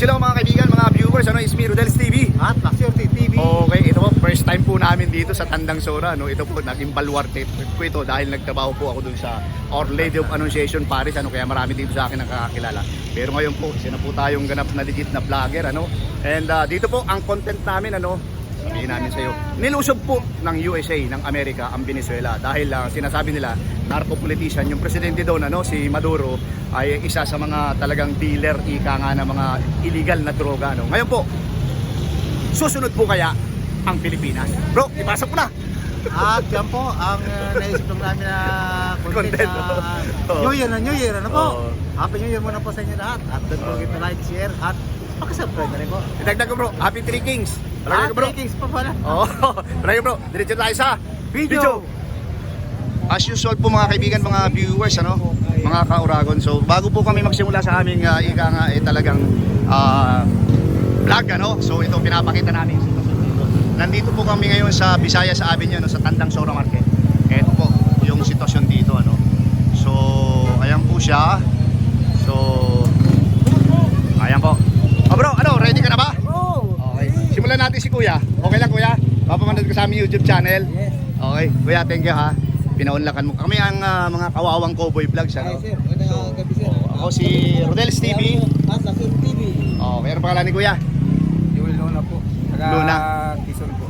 hello mga kaibigan, mga viewers, it's me, Rodel's TV. At Laksyorte TV. Okay, ito po, first time po namin dito sa Tandang Sora, Ito po, naging baluarte po ito dahil nagtrabaho po ako dun sa Our Lady of Annunciation Paris, Kaya marami dito sa akin nakakakilala. Pero ngayon po, sino po tayong ganap na legit na vlogger, And dito po, ang content namin, sabihin namin sa iyo, nilusob po ng USA, ng Amerika, ang Venezuela dahil sinasabi nila, narco-politician yung presidente doon, si Maduro ay isa sa mga talagang dealer, ika nga ng mga illegal na droga, Ngayon po, susunod po kaya ang Pilipinas. Bro, ipasok mo na! At yan po, ang naisip lang namin na content Oo. New Year, ano po? Oo. Happy New Year muna po sa inyo lahat. At don't forget to like, share, at pakisubscribe na rin po. Idagdag ko bro, Happy Three Kings! Talagay ko bro! Three Kings pa pala. Oo, talagay bro, diretso tayo sa Video! As usual po mga kaibigan, mga viewers, mga ka-Uragon. So bago po kami magsimula sa aming ika nga talagang vlog, So ito pinapakita namin. Nandito po kami ngayon sa Visayas Avenue, sa Tandang Sora Market. Ito po yung sitwasyon dito, So ayan po siya. So ayan po. Oh bro, ready ka na ba? Okay. Simulan natin si Kuya. Okay lang Kuya? Papamanood ko sa aming YouTube channel. Yes. Okay, Kuya, thank you ha. Pinaunlakan mo. Kami ang mga kawawang cowboy vlogs, Hi sir, magandang gabi sir. Ako si Rodel's TV. At Laksyorte TV. Ano pangalan ni Kuya? Joel Luna po. Taga Luna. Quezon po.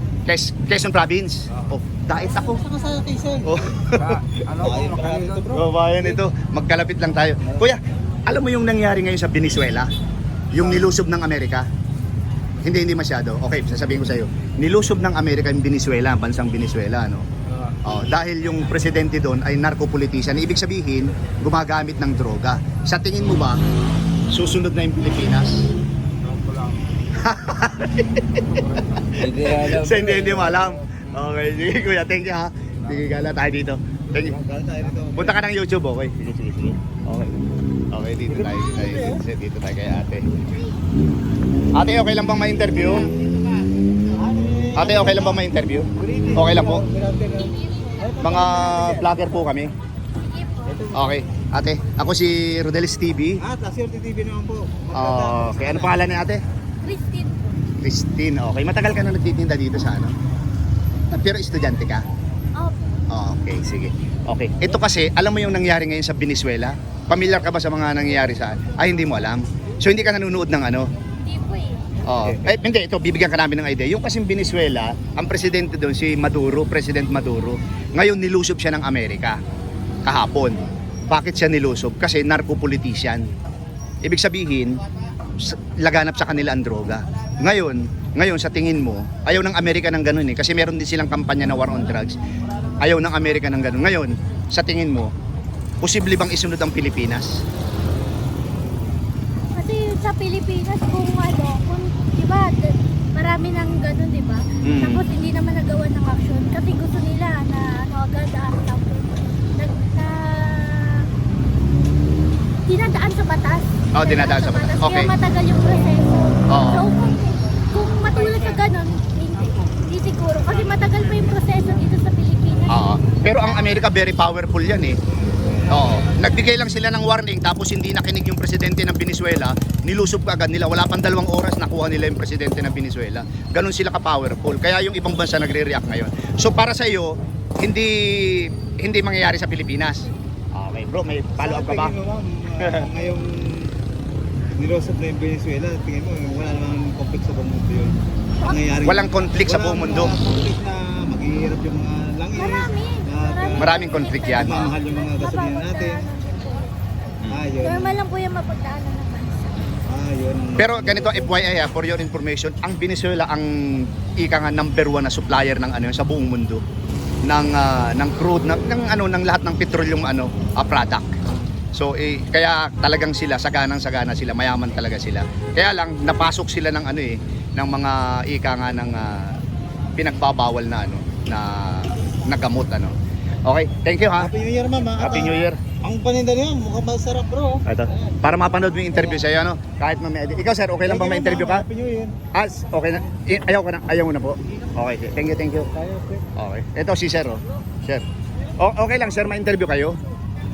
Quezon Province. Oh, dait ako. Saka sa Quezon. Oh. Ano po, makalilot bro. Babayan ito. Magkalapit lang tayo. Kuya, alam mo yung nangyari ngayon sa Venezuela? Yung nilusob ng Amerika? Hindi masyado. Okay, sasabihin ko sa iyo. Nilusob ng Amerika yung Venezuela, bansang Venezuela, dahil yung presidente doon ay narco-politician. Ibig sabihin, gumagamit ng droga. Sa tingin mo ba, susunod na yung Pilipinas? Hindi mo alam. Okay, sige Kuya, thank you ha. Sige, gala tayo dito. Thank you. Punta ka ng YouTube, okay? Sige. Okay. Okay, dito tayo kay ate. Ate, okay lang bang ma-interview? Ate, okay lang bang ma-interview? Okay lang po. Mga vlogger po kami. Okay. Ate, ako si Rodel's TV. At Laksyorte TV naman po. Okay, ano pangalan ni ate? Christine po. Christine. Okay, matagal ka na nagtitinda dito sa Pero estudyante ka? Opo. Okay, sige. Okay. Ito kasi, alam mo yung nangyari ngayon sa Venezuela? Pamilyar ka ba sa mga nangyayari saan? Ay, hindi mo alam. So, hindi ka nanonood ng Hindi po eh. Hindi, ito, bibigyan ka namin ng idea. Yung kasing Venezuela, ang presidente doon, si Maduro, President Maduro, ngayon nilusob siya ng Amerika. Kahapon. Bakit siya nilusob? Kasi narco-politician. Ibig sabihin, laganap sa kanila ang droga. Ngayon sa tingin mo, ayaw ng Amerika ng ganun kasi meron din silang kampanya na war on drugs. Ayaw ng Amerika ng ganun. Ngayon, sa tingin mo, posible bang isunod ang Pilipinas? Kasi sa Pilipinas kung di ba, marami nang ganun, di ba? Tapos hindi naman nagawa ng action kasi gusto nila na agad dinadaan sa batas. Dinadaan sa batas. Okay. Kaya matagal yung proseso. Oo. So kung matulad sa ganun, hindi siguro. Kasi matagal pa yung proseso dito sa Pilipinas. Pero ang Amerika very powerful yan eh. Nagbigay lang sila ng warning tapos hindi nakinig yung presidente ng Venezuela, nilusob agad nila. Wala pang 2 oras nakuha nila yung presidente ng Venezuela. Ganun sila ka-powerful. Kaya yung ibang bansa nagre-react ngayon. So para sa iyo, hindi mangyayari sa Pilipinas. Okay bro, may follow-up ka ba? Ngayong nilosob na yung Venezuela, tingin mo, wala namang conflict sa buong mundo yun. Walang conflict sa buong mundo. Walang conflict na maghihirap yung mga langis. Maraming conflict yan. Mamahal yung mga gasolina natin. Yun. Normal lang po yung mapagdaanan ng bansa. Yun. Pero ganito FYI for your information, ang Venezuela ang ika nga number 1 na supplier ng sa buong mundo ng crude ng lahat ng petroleum product. So kaya talagang sila saganang-sagana sila, mayaman talaga sila. Kaya lang napasok sila ng ng mga ika nga ng pinagbabawal na gamot Okay, thank you ha. Happy New Year mama. Happy New Year. Ang paninda niyo mukhang masarap bro. Ito. Para mapanood mo yung interview sa iyo kahit ma-edit. Ikaw sir, okay lang ba ma-interview ka? Happy New Year. Okay na. Ayaw mo na po. Okay, thank you. Okay. Ito si sir Sir. Okay lang sir, ma-interview kayo.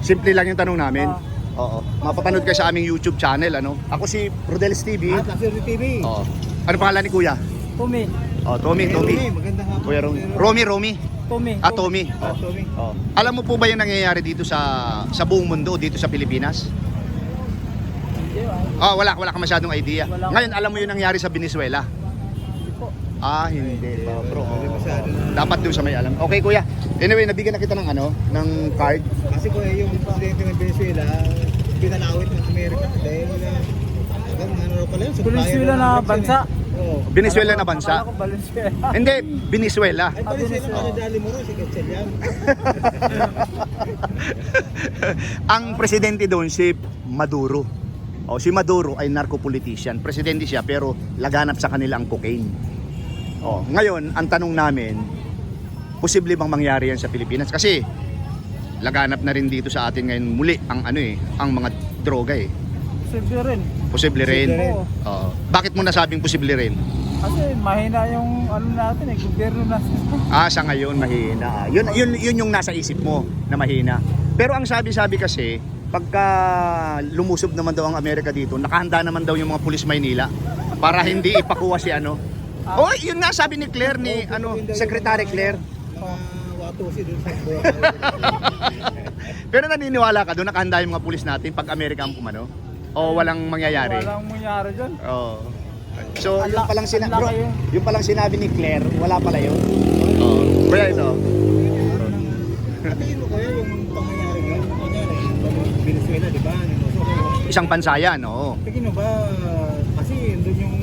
Simple lang yung tanong namin. Oo. Mapapanood kayo sa aming YouTube channel, ano? Ako si Rodel's TV. At Luxury TV. Oo. Ano pangalan ni Kuya? Tumi. Oh, Tommy. Maganda hapon. Kuya Romy. Romy. Tumi. Ah, Tommy. Ah, Tommy. Oh. Alam mo po ba yung nangyayari dito sa buong mundo, dito sa Pilipinas? Wala kang masyadong idea. Wala. Ngayon, alam mo yung nangyari sa Venezuela? Hindi po. Hindi pa, bro. Hindi masyado na. Dapat doon sa may alam. Okay, Kuya. Anyway, nabigyan na kita ng ng card. Kasi kung yung presidente ng Venezuela, pinalawit ng Amerika dahil ano pala yun? supplier Venezuela ng na vaccine, bansa. eh. Oo. Venezuela na bansa. Akala ko Valenzuela. Hindi, Venezuela. Ay, Venezuela Venezuela. madadali mo rin si Quetzal yan. Ang presidente doon si Maduro. Si Maduro ay narco-politician. Presidente siya pero laganap sa kanila ang cocaine. Ngayon, ang tanong namin, posible bang mangyari yan sa Pilipinas? Kasi laganap na rin dito sa atin ngayon muli ang ang mga droga eh. Posible rin. Posible rin. Posible rin. Bakit mo nasabing posible rin? Kasi mahina yung natin gobyerno natin. Sa ngayon mahina. Yun yung nasa isip mo na mahina. Pero ang sabi-sabi kasi, pagka lumusob naman daw ang Amerika dito, nakahanda naman daw yung mga pulis Maynila para hindi ipakuha si yun nga sabi ni Claire Secretary Claire. Mga watusi doon sa Boracay. Pero naniniwala ka doon nakahanda yung mga pulis natin pag Amerika ang pumano? O walang mangyayari? Walang mangyari dyan. Oo. So, Ala- ala kayo. yung palang sinabi ni Claire, wala pala yun? Oo. Kaya ito. Tingin mo kaya yung pangyayari ngayon? Kunyari, Venezuela, di ba? Isang bansa yan, oo. Tingin mo ba, kasi doon yung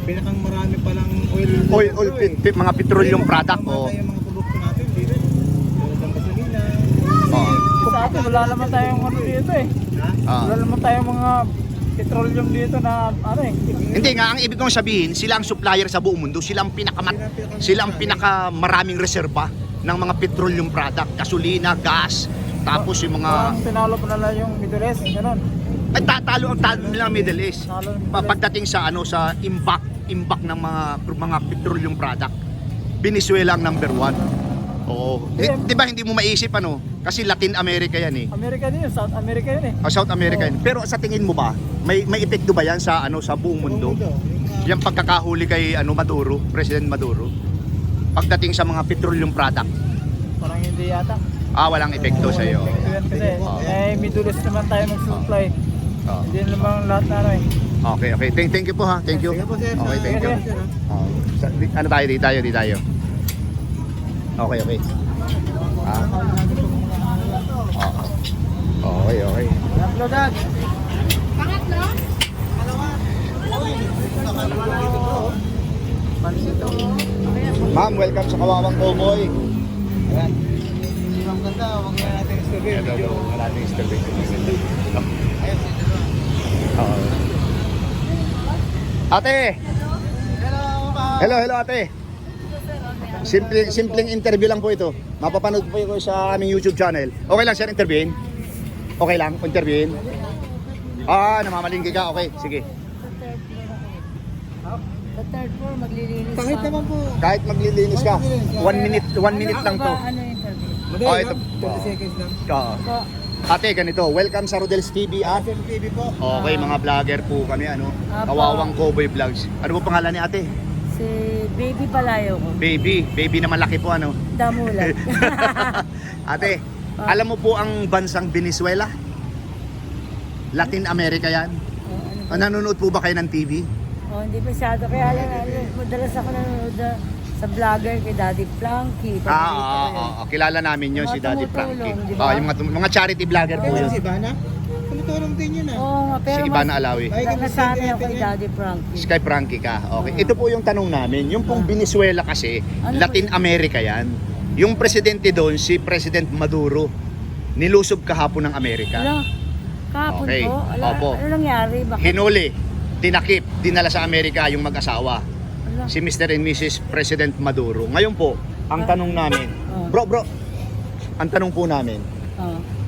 pinakang marami palang Oil, mga petroleum product, oo. oo. Yung mga produkto natin, di rin. Tulad ng gasolina. Oo. Sa atin, wala naman tayong dito eh. Ha? Wala naman tayong mga petroleum dito na Hindi nga, ang ibig kong sabihin, sila ang supplier sa buong mundo. Sila ang pinakamaraming reserba ng mga petroleum product, gasolina, gas, tapos yung mga Parang tinalo pa nila yung Middle East, gano'n. ay talo nila Middle East. Talo ng Middle East. Pagdating sa sa impact ng mga petroleum product, Venezuela ang number 1. Oo. Di ba hindi mo maisip kasi Latin America yan eh. America din yun, South America yun eh. South America yan. Pero sa tingin mo ba, may epekto ba yan sa sa buong mundo? Yung pagkakahuli kay Maduro, President Maduro, pagdating sa mga petroleum product, Parang hindi yata. walang epekto sa iyo. Epekto yan kasi Middle East naman tayo mag-supply. Hindi naman lahat na Okay. Thank you po ha. Thank you. Sige po, sir. Okay, thank you. Sige. Ano tayo? Di tayo. Okay. Okay. Uploadan. Ma'am, welcome sa Kawawang Cowboy. Ayan. Ang ganda, huwag na natin istorbe. Medyo Wala nating istorbe. Ate! Hello ate. Simpleng interview lang po ito. Mapapanood po ito sa aming YouTube channel. Okay lang sir, interviewin? Okay lang, interviewin? Namamalingki ka. Okay, sige. Sa third floor, maglilinis Kahit pa. naman po. Kahit maglilinis ka, 1 minute lang to. Ano yung interview? Madali ito. lang, 30 seconds lang. Po, Ate, ganito. Welcome sa Rodel's TV at Luxury TV po. okay, mga vlogger po kami, Kawawang Cowboy Vlogs. Ano po pangalan ni ate? si Baby Palayo ko. Baby na malaki po, Damulat. Ate, alam mo po ang bansang Venezuela? Latin America yan. Nanonood po ba kayo ng TV? Hindi masyado. Kaya lang, madalas ako nanonood sa vlogger kay Daddy Frankie. Kilala namin yun, Mga si Daddy tumutulong, Frankie. di ba? Yung mga charity vlogger po Kaya yun. si Ivana, tumutulong din yun Oo nga, pero Si Ivana Alawi. Ay, nasanay ako kay Daddy Frankie. Sky Frankie ka. Okay. Ito po yung tanong namin. Yung pong Venezuela kasi, Ano Latin America yan. Yung presidente doon, si President Maduro, nilusob kahapon ng Amerika. Ala, kahapon Okay. po? Opo. Ano nangyari? Bakit? Hinuli, tinakip, dinala sa Amerika yung mag-asawa. Ala. Si Mr. and Mrs. President Maduro. Ngayon po, ang tanong namin, bro, ang tanong po namin,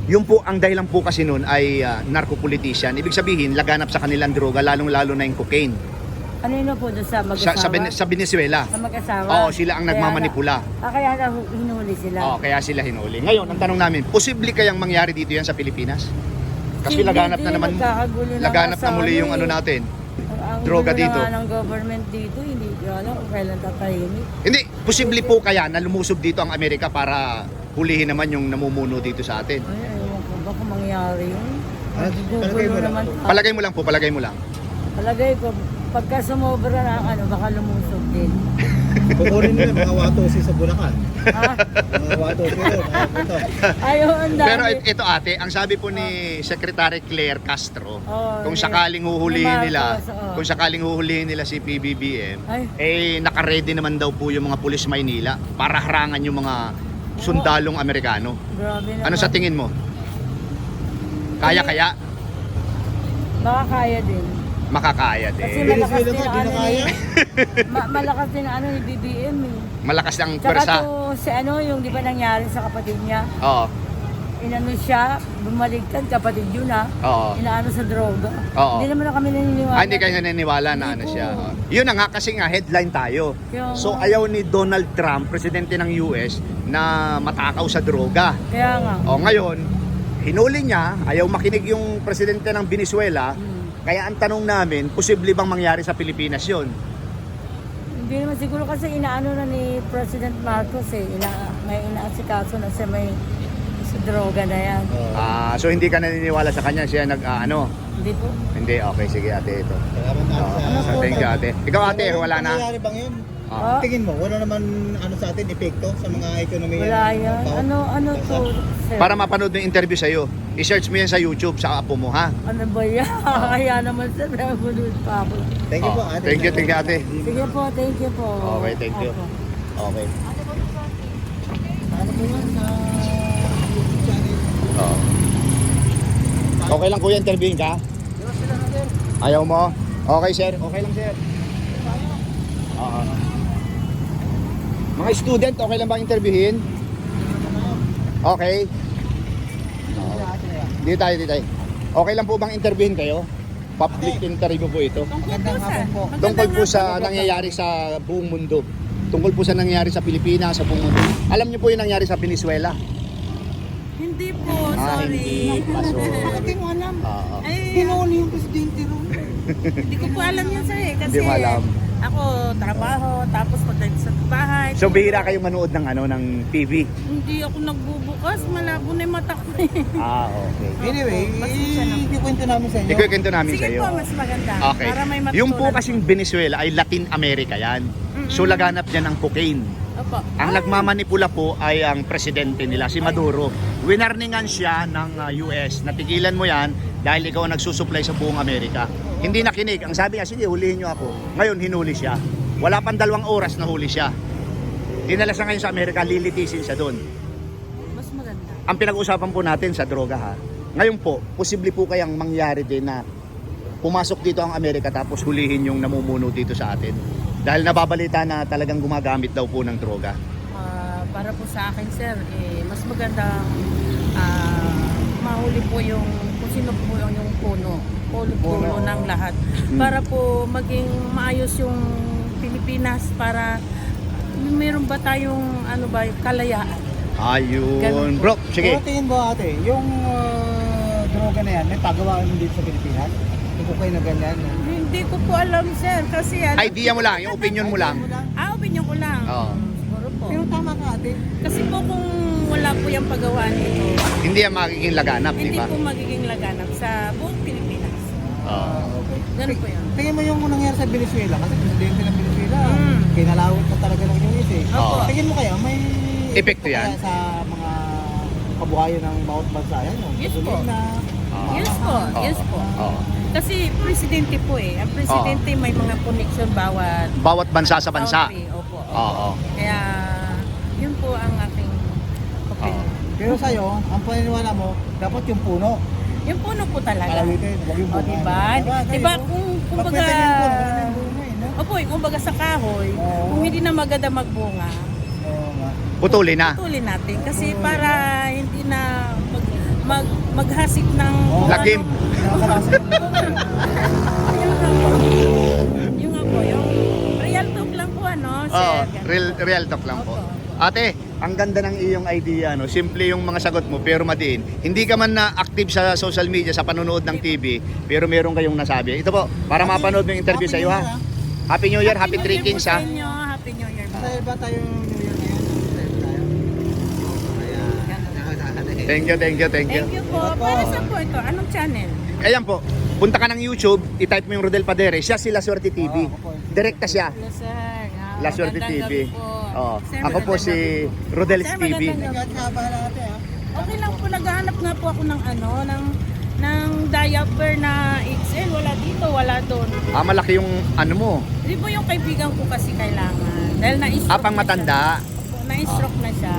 yung po, ang dahilan po kasi noon ay narco-politician. Ibig sabihin, laganap sa kanilang droga, lalong-lalo na yung cocaine. Ano yun po doon sa mag-asawa? Sa Venezuela. Sa mag-asawa? Oo, sila ang Kaya nagmamanipula. kaya hinuli sila. Kaya sila hinuli. Ngayon, ang tanong namin, posible kayang mangyari dito yan sa Pilipinas? Kasi laganap na naman, laganap na muli yung ano natin. droga dito. Ang government dito, hindi ko alam kung kailan tatahimik. Hindi, posible po kaya na lumusob dito ang Amerika para hulihin naman yung namumuno dito sa atin. Ay, ayaw ko ba kung mangyari yun? Palagay mo lang. Palagay mo lang po, palagay mo lang. Palagay ko, pagka sumobra na ano, baka lumusob din. Kukunin nila mga watosi sa Bulacan. Ah, Mga watosi rin. ayaw, ang dami. Pero ito ate, ang sabi po ni Secretary Claire Castro, Oh, kung yeah. sakaling huhulihin Ni nila, Marcos, oh. kung sakaling huhulihin nila si PBBM, Ay. naka-ready naman daw po yung mga pulis Maynila para harangan yung mga sundalong Amerikano. Grabe naman. Ano sa tingin mo? Kaya? Baka kaya din. Makakaya Kasi din. malakas din Venezuela ang ba, di ano na kaya? malakas din ang ano ni BBM eh. Malakas ang Tsaka pwersa. to, si ano, yung di ba nangyari sa kapatid niya, Oo. inano siya, bumaligtad, kapatid yun ha, Oo. inaano sa droga. Oo. Hindi naman kami naniniwala. Hindi kayo naniniwala na Hindi ano po. siya. Yun na nga kasi nga headline tayo. Kaya So nga. ayaw ni Donald Trump, presidente ng US, na matakaw sa droga. Kaya nga. O ngayon, hinuli niya, ayaw makinig yung presidente ng Venezuela. Kaya ang tanong namin, posible bang mangyari sa Pilipinas yun? Hindi naman siguro kasi inaano na ni President Marcos eh. May inaasikaso na siya may sa droga na yan. So hindi ka naniniwala sa kanya, siya nag-ano? Hindi po. Hindi, okay, sige ate ito. Salamat na So, thank you ate. Ikaw ate, wala na? Nangyayari bang yun? Ah. Tingin mo, wala naman ano sa atin, epekto sa mga ekonomiya? Wala ng yan. tao? Ano to? Sir? Para mapanood ng interview sa'yo, i-search mo yan sa YouTube, sa apo mo ha? Ano ba yan? Kaya naman sir, nabulod pa ako. Thank you po, ate. Thank you ate. Sige po, thank you po. Okay, thank you. Opo. Okay. Ano po yan? Oo. Okay lang kuya, interviewin ka? Ayaw mo? Okay sir, okay lang sir. Oo. Mga student, okay lang bang interviewin? Okay. Di tayo. Okay lang po bang interviewin kayo? Public interview po ito. Magandang hapon po. Tungkol po sa nangyayari sa buong mundo. Tungkol po sa nangyayari sa Pilipinas, sa buong mundo. Alam niyo po yung nangyari sa Venezuela? Hindi po, Hindi. sorry. Hindi mo alam. Oo. Ay, Hinuli yung presidente ron. hindi ko po alam yun sir eh. Kasi Hindi mo alam. ako trabaho, tapos pagdating sa bahay. So bihira kayo manood ng ng TV. Hindi ako nagbubukas, malabo na yung mata ko eh. Okay. Anyway, ikwento namin sa inyo. Ikwento namin Sige sa iyo. po, mas maganda. Okay. Para may matutunan. Yung po kasing Venezuela ay Latin America yan. So laganap dyan ng cocaine. Opo. Ang nagmamanipula po ay ang presidente nila, si Maduro. Winarningan siya ng US. Natigilan mo yan dahil ikaw ang nagsusupply sa buong Amerika. Hindi nakinig. Ang sabi niya, sige, hulihin niyo ako. Ngayon, hinuli siya. Wala pang 2 oras na huli siya. Dinala siya ngayon sa Amerika, lilitisin siya doon. Mas maganda. Ang pinag-usapan po natin sa droga ha. Ngayon po, posible po kayang mangyari din na pumasok dito ang Amerika tapos hulihin yung namumuno dito sa atin. Dahil nababalita na talagang gumagamit daw po ng droga. Para po sa akin sir, mas maganda mahuli po yung kung sino po yung puno ng lahat. Para po maging maayos yung Pilipinas, para meron ba tayong kalayaan. Ayun. Ganun po. Bro, sige. Pero tingin mo ate, yung droga na yan, may pagawaan mo dito sa Pilipinas? Yung kukay na ganyan. Hindi ko po alam sir, kasi Idea mo lang, yung opinion mo lang. opinion ko lang. Oo. Siguro po. Pero tama ka ate. Kasi po kung wala po yung paggawaan nito, Hindi yan magiging laganap, di hindi ba? po magiging laganap sa buong Pilipinas. Oo. Okay. Ganun po yun. Tingin mo yung nangyari sa Venezuela, kasi presidente ng Venezuela, Mm. kinalawit pa talaga ng US eh. Oo. Tingin mo kaya may Epekto yan? kaya sa mga kabuhayan ng bawat bansa yan? Yung Yes po. gasolina, Yes po, yes po. Oo. Kasi presidente po eh. Ang presidente may mga connection bawat Bawat bansa sa bansa. country. Opo. Oo. Kaya yun po ang aking opinion. Pero sa'yo, ang paniniwala mo, dapat yung puno. Yung puno po talaga. Palawitin, huwag yung O bunga. diba? Diba kung kumbaga, Pag pwede yung puno, wala na yung bunga eh, no? opo, kumbaga sa kahoy, Oo. kung hindi na maganda magbunga, Oo nga. Putuli na. tuloy natin. Kasi para hindi na maghasik ng Oo. Lagim. Nakakalasan yung bunga. yung real talk lang po sir. Oo, Ganun. real talk lang po. Opo. Ate, ang ganda ng iyong idea, no? Simple yung mga sagot mo, pero madiin. Hindi ka man na active sa social media, sa panonood ng TV, pero meron kayong nasabi. Ito po, para mapanood mo yung interview sa iyo, ha? Happy New Year, Happy Three Kings, ha? Happy New Year. Masaya ba tayo New Year ngayon? Masaya ba tayo? Ayan. Thank you, thank you, thank you. Thank you po. Para saan po ito? Anong channel? Ayan po, punta ka ng YouTube, i-type mo yung Rodel Padere, siya si La Suerte TV. Direkta siya, Hello, sir. La Suerte Magandang TV. gabi po. Oo. Sir, Ako po magandang si gabi po. Rodel's Sir, TV. magandang gabi. Nga bahala ate ha. Okay lang po, naghahanap nga po ako ng ng diaper na XL. Wala dito, wala doon. Malaki yung ano mo. Hindi po yung kaibigan ko kasi kailangan. Dahil na-stroke Pang na matanda. siya. Na-stroke na siya.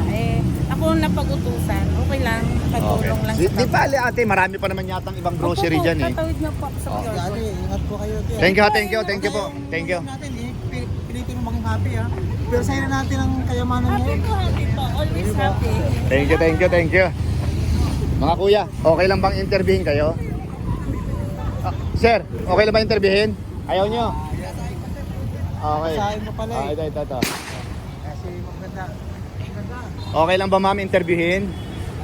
Ako ang napag-utusan. Okay lang, nakatulong lang Di, sa di bale ate, marami pa naman yatang ibang grocery Opo po, dyan eh. tatawid na po ako sa Ate, Pure. ingat po kayo ate. Thank you, thank you, thank you po. Thank you. Natin pilitin mo maging happy ha. Pero sa'yo na natin ang kayamanan Happy ngayon. po, happy po. Always happy. Thank you, thank you, thank you. Mga kuya, okay lang bang interviewin kayo? Sir, okay lang ba interviewin? Ayaw nyo? Okay. Sahin mo pala eh. Ito. Kasi maganda. Okay lang ba ma'am interviewin?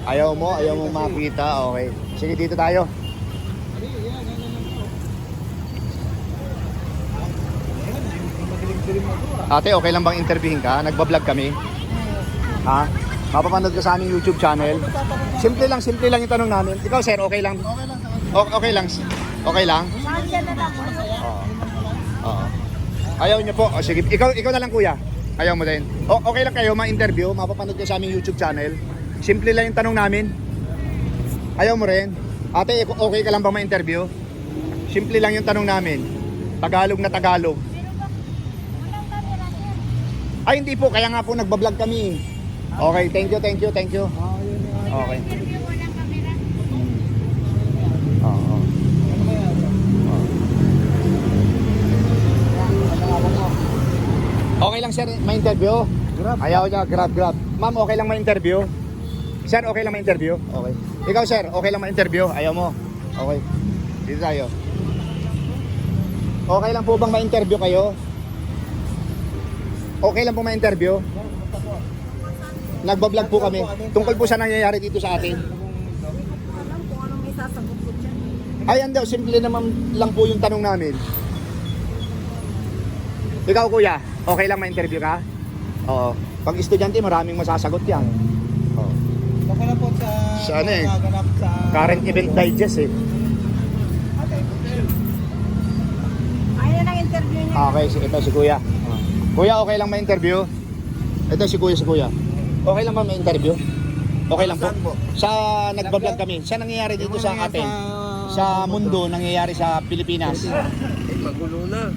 Ayaw mo makita? Okay. Sige, dito tayo. Ate, okay lang bang interviewin ka? Nagbablog kami. Ha? Mapapanood ka sa aming YouTube channel. Simple lang yung tanong namin. Ikaw sir, okay lang? Okay lang. Okay lang? Oo. Oo. Ayaw niyo po. O, sige, ikaw na lang kuya. Ayaw mo din. Okay lang kayo ma-interview, mapapanood ka sa aming YouTube channel. Simple lang yung tanong namin. Ayaw mo rin? Ate, okay ka lang ba ma-interview? Simple lang yung tanong namin. Tagalog na Tagalog. Ay, hindi po. Kaya nga po nagbablog kami. Okay, thank you. Okay. Oo. Okay lang sir, ma-interview? Ayaw niya, grab. Ma'am, okay lang ma-interview? Sir, okay lang ma-interview? Okay. Ikaw sir, okay lang ma-interview? Ayaw mo? Okay. Dito tayo. Okay lang po bang ma-interview kayo? Okay lang po ma-interview? Nagbablog po kami. Tungkol po sa nangyayari dito sa atin. Ay, hindi. Simple naman lang po yung tanong namin. Ikaw kuya, okay lang ma-interview ka? Oo. Pag estudyante, maraming masasagot yan. Oo. Okay lang po Sa ano eh? gaganap sa Current event digest eh. Ayun ang interview niya. Okay, ito si kuya. Kuya, okay lang ma-interview? Ito si kuya. Okay lang ba ma-interview? Okay lang po. Sa nagbablog kami. Sa nangyayari dito sa atin. Sa mundo, nangyayari sa Pilipinas. Magulo na.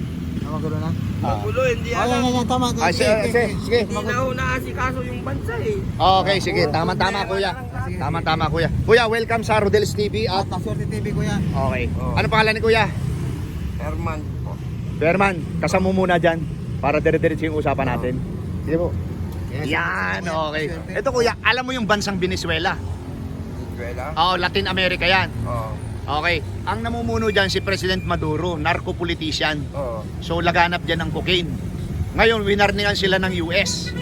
Magulo na. Magulo, hindi Ayan, alam. yan, tama. Sige. Hindi na ho naasikaso yung bansa eh. Okay, sige. Tama-tama kuya. Tama-tama kuya. Kuya, welcome sa Rodel's TV at At Swerte TV kuya. okay. Ano pangalan ni kuya? Herman po. Berman, kasama mo muna dyan para dire-diretso yung usapan natin. Sige po. Yan, okay. Ito kuya, alam mo yung bansang Venezuela? Venezuela? Oo, Latin America yan. Oo. Okay. Ang namumuno dyan si President Maduro, narco-politician. Oo. So laganap dyan ng cocaine. Ngayon, winarningan sila ng US.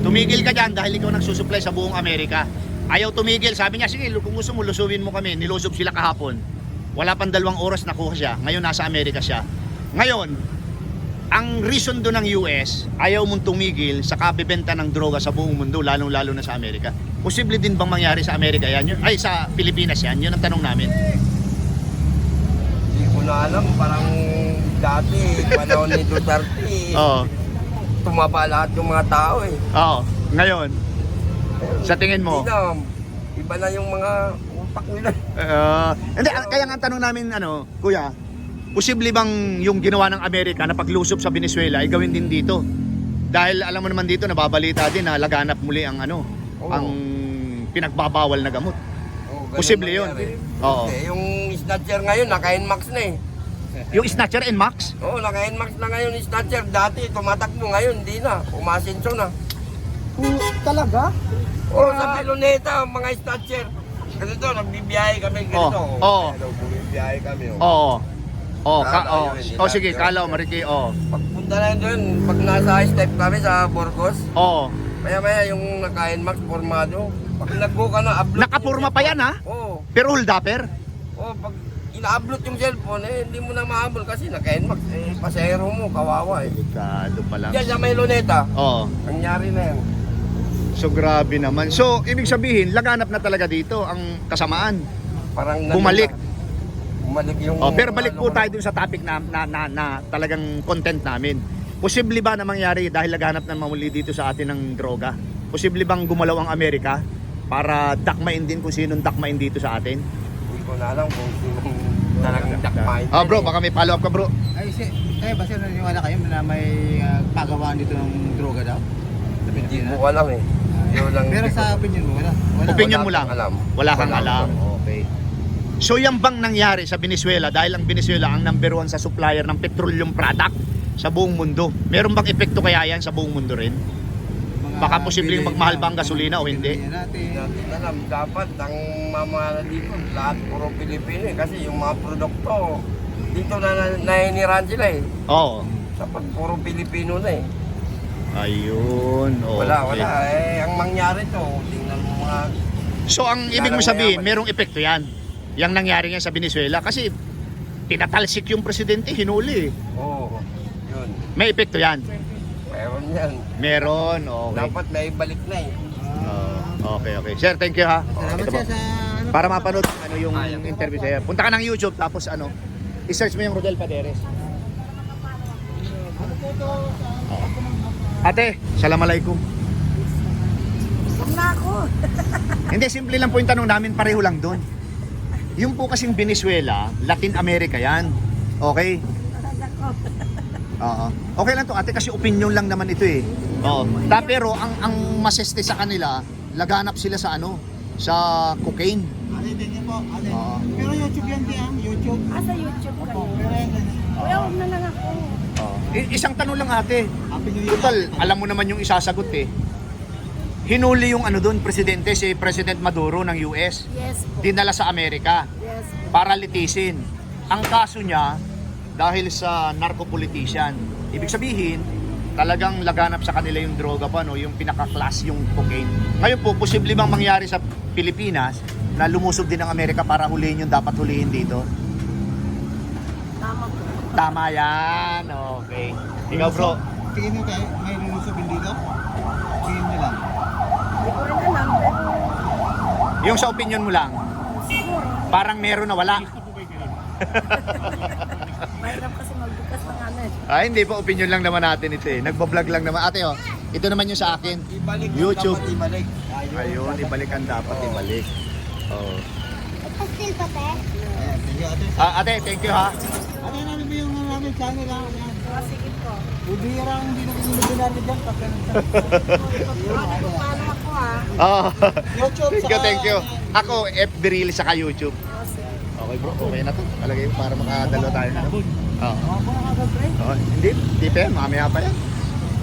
Tumigil ka dyan dahil ikaw nagsusupply sa buong Amerika. Ayaw tumigil. Sabi niya, sige, kung gusto mo, lusubin mo kami. Nilusob sila kahapon. Wala pang 2 oras nakuha siya. Ngayon, nasa Amerika siya. Ngayon, ang reason doon ng US, ayaw mong tumigil sa kabibenta ng droga sa buong mundo, lalong-lalo na sa Amerika. Posible din bang mangyari sa Amerika yan? Ay, sa Pilipinas yan? Yun ang tanong namin. Hindi ko na alam, parang dati, panahon ni Duterte, Oo. tumaba lahat yung mga tao eh. Oo. Ngayon, sa tingin mo? Hindi na, iba na yung mga utak nila. Hindi, kaya nga ang tanong namin, kuya, posible bang yung ginawa ng Amerika na paglusob sa Venezuela ay gawin din dito? Dahil alam mo naman dito, nababalita din na laganap muli ang ang pinagbabawal na gamot. Oo, ganun Posible yun. nangyari. Oo. Eh, yung snatcher ngayon, naka-NMAX na eh. Yung Snatcher and Max? Oo, naka-NMAX na ngayon yung snatcher. Dati, tumatakbo ngayon, hindi na. Umasinso na. Talaga? Oo, sa Piloneta, mga snatcher. Ganito, nagbibiyahe kami ganito. Oo. Nagbibiyahe kami. Oo. Sige, Snatcher. Mariki, Pagpunta na yun doon, pag nasa step kami sa Burgos, Oo. Maya-maya yung naka-NMAX formado. Pag nag-go ka na, upload. Nakapurma pa yan, ha? Oo. Pero hold upper? Oo, pag ina-upload yung cellphone, hindi mo na mahabol kasi naka-NMAX. Pasahero mo, kawawa Delikado pala. Diyan sa may luneta, Oo. nangyari na yan. So grabe naman. So ibig sabihin, laganap na talaga dito ang kasamaan. Parang Bumalik. Bumalik yung... Oh, pero balik po tayo dun sa topic na talagang content namin. Posible ba na mangyari dahil laganap na mamuli dito sa atin ng droga? Posible bang gumalaw ang Amerika para dakmain din kung sinong dakmain dito sa atin? Hindi ko na alam kung sinong talagang dakmain. Oh bro, baka may follow up ka bro. Basta naniniwala kayo na may pagawaan dito ng droga daw? Sa Hindi Pilipinas? ko alam eh. Yun lang Pero hindi ko- sa opinion mo, wala. Opinion mo Wala lang. kang alam. Wala kang Wala alam. akong Okay. So yan bang nangyari sa Venezuela dahil ang Venezuela ang number 1 sa supplier ng petroleum product sa buong mundo? Meron bang epekto kaya yan sa buong mundo rin? Baka posibleng magmahal ba ang gasolina o hindi? Hindi natin alam. Dapat ang mamahal dito, lahat puro Pilipino eh. Kasi yung mga produkto, dito na nainiran sila eh. Oo. Dapat puro Pilipino na eh. Ayun. Okay. Wala. Ang mangyari to, tingnan mo mga... So ang ibig mo sabihin, merong epekto yan. Yang nangyari nga sa Venezuela kasi tinatalsik yung presidente, hinuli. Oo, yun. May epekto yan. Meron yan. Meron. Okay. Dapat may balik na eh. Okay. Sir, thank you ha. Salamat Ito siya po. sa ano. Para mapanood ano yung interview sa'yo. Punta ka ng YouTube tapos ano, i-search mo yung Rodel Paderes. Ate, salamalaikum. Na ako. Hindi, simple lang po yung tanong namin, pareho lang doon. Yung po kasing Venezuela, Latin America yan. Okay? Oo. Okay lang to ate kasi opinion lang naman ito eh. Oo. Pero ang maseste sa kanila, laganap sila sa ano, sa cocaine. Ate, thank you po. Ate. Oo. Pero YouTube yan, YouTube. Sa YouTube kayo. Pero yan, Kuya, huwag na lang ako. Isang tanong lang ate. Happy New Year. Total, alam mo naman yung isasagot eh. Hinuli yung ano doon, presidente, si President Maduro ng US. Yes po. Dinala sa Amerika Yes po. para litisin. Ang kaso niya, dahil sa narco-politician. Ibig sabihin, talagang laganap sa kanila yung droga pa, no? Yung pinaka-class, yung cocaine. Ngayon po, posible bang mangyari sa Pilipinas na lumusob din ng Amerika para hulihin yung dapat hulihin dito? Tama po. Tama yan. Okay. Ikaw bro, Tingin nyo kayo, may lulusubin dito? Tingin nyo lang. Hindi ko rin alam, pero yung sa opinion mo lang, siguro. parang meron na wala. Mahirap kasi magbukas ng ano eh. Ah, hindi po, opinion lang naman natin ito eh. Nagbablog lang naman. Ate, oh, ito naman yung sa akin. Ibalik YouTube. dapat ibalik. Ayun, ibalik ang dapat, ibalik. Oh. Pastil pa, te? Ayan, thank you ate. Ate, thank you ha. Ate, ano ba yung namin channel lang? Sige po. Bubirang hindi na pinag-ginari dyan pag ganun sa Paano ako ah? Oh. YouTube. Thank you. Ako, FB Reel saka YouTube. Okay bro, okay na to. Talaga yun para makadalo tayo na. Oh, hindi pa yan. Mamaya pa yan.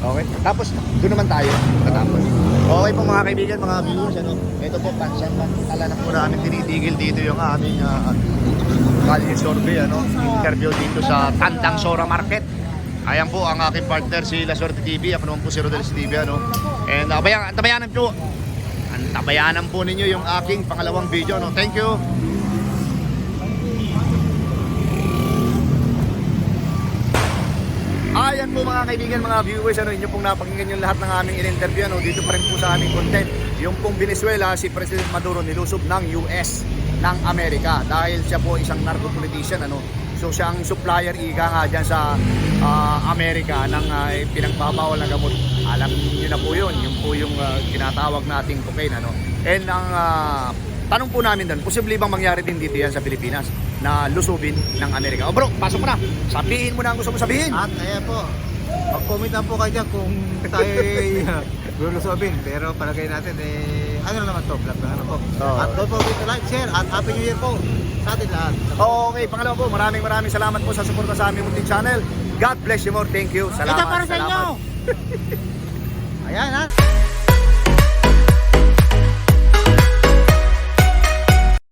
Okay. Tapos, doon naman tayo. Tatapos. Okay po mga kaibigan, mga viewers. Ano? Ito po, pansamantala na po namin tinitigil dito yung aming value survey. Ano? Interview dito sa Tandang Sora Market. Ayan po ang aking partner si La Suerte TV. Ako naman po si Rodel TV. Ano? And tabayanan po. Tabayanan po ninyo yung aking pangalawang video. No? Thank you. Ayan po mga kaibigan, mga viewers, ano, inyo pong napakinggan yung lahat ng aming in-interview, ano, dito pa rin po sa aming content. Yung pong Venezuela, si President Maduro nilusob ng US, ng Amerika, dahil siya po isang narco-politician, ano. So siya ang supplier ika nga dyan sa Amerika ng pinagbabawal na gamot. Alam niyo na po yun, yung po yung tinatawag nating cocaine, ano. And ang tanong po namin doon, posible bang mangyari din dito yan sa Pilipinas na lusubin ng Amerika? O bro, pasok mo na. Sabihin mo na ang gusto mo sabihin. At ayan po, mag-comment lang po kayo dyan kung tayo lulusubin. Pero palagay natin, ano naman to, vlog na naman po. Oo. At don't forget to like, share, at Happy New Year po sa atin lahat. Okay, pangalawa po, maraming salamat po sa suporta sa aming munting channel. God bless you more. Thank you. Salamat. Ito para sa salamat. inyo. Ayan ha.